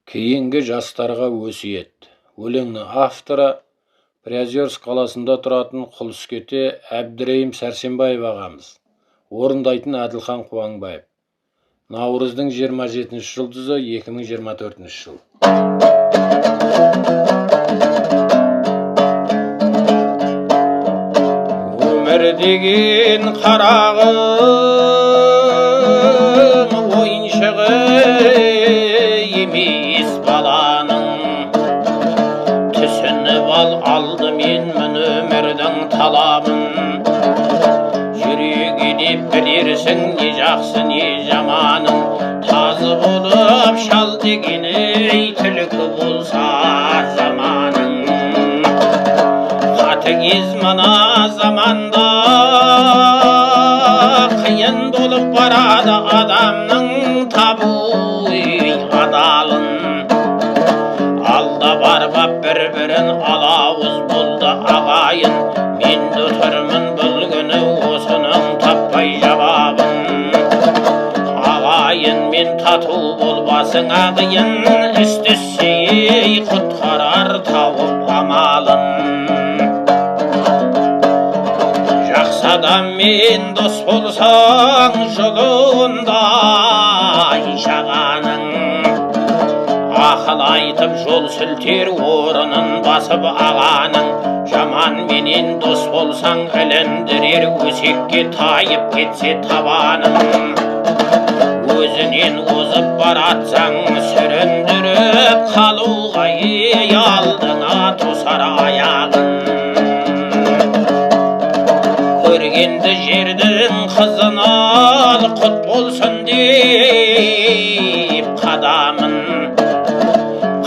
Кейінгі жастарға өсиет. Өлеңнің авторы Приозерск қаласында тұратын Құлыскете Әбдірейім Сәрсенбаев ағамыз. Орындайтын Әділхан Қуаңбаев. Наурыздың 27 жұлдызы 2024 жыл. Өмір деген қарағым ойыншығы емес баланың, түсініп алды мен өмірдің талабын. Жүрегі деп білерсің не жақсы не жаманын, тазы болып шал дегені түлкі болса заманың. Қатыгез мына заманда қиын болып барады адамның табу адалын. Алда барбап бір-бірін алауыз болды ағайын, мен де тұрмын бұл күні осының таппай жауабын. Ағайын мен тату болбасың ағайын, істесей құтқарар тауып амалын. Жақсы адаммен дос болсаң жолындай жағаның, ақыл айтып жол сілтер орынын басып ағаның. Жаман менен дос болсаң іліндірер өсекке тайып кетсе табаның. Өзінен озып баратсаң сүріндіріп қалуға алдыңа тосар аяғын. Көргенді жердің қызын ал құт болсын деп қадамын.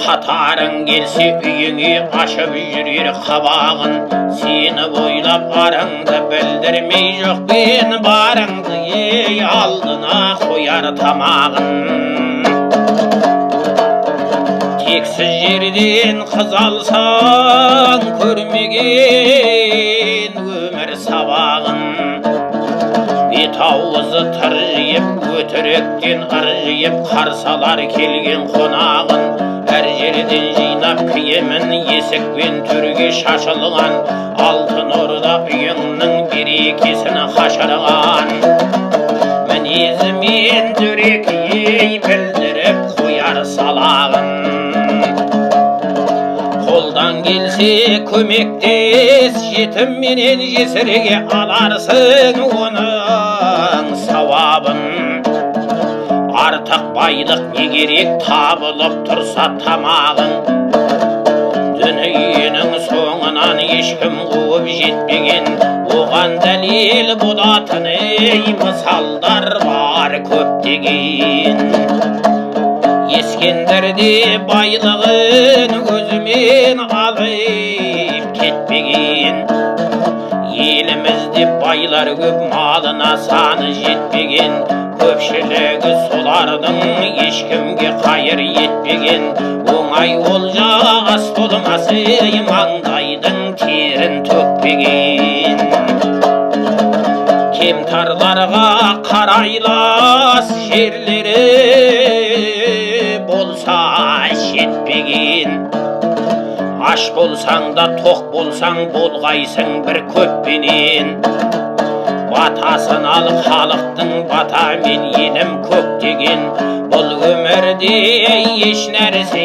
Қатарың келсе үйіңе ашып жүрер қабағын, сені ойлап арыңды білдірмей жоқ пен барыңды алдына қояр тамағын. Тексіз жерден қыз алсаң көрмеген өмір сабағын. Бет ауызы тыржиып өтіріктен ыржиып қарсалар келген қонағын. Әр жерден жинап киімін есікпен төрге шашылған, алтын орда үйіңнің берекесін қашырған. Мінезімен дөрекей білдіріп қояр салағын. Қолдан келсе көмектес, жетім менен жесірге аларсың оның сауабын. Артық байлық не керек табылып тұрса тамағың. Дүниенің соңынан ешкім қуып жетпеген, оған дәлел болатын мысалдар бар көптеген. Ескендірде байлығын өзімен алып кетпеген. Елімізде байлар көп, малына саны жетпеген. Көпшілігі солардың ешкімге қайыр етпеген. Оңай олжа ас болмасы маңдайдың терін төкпеген. Кемтарларға қарайлас жерлері болса жетпеген. Аш болсаң да тоқ болсаң болғайсың бір көппенен. Батасын ал халықтың батамен елім көк деген. Бұл өмірде еш нәрсе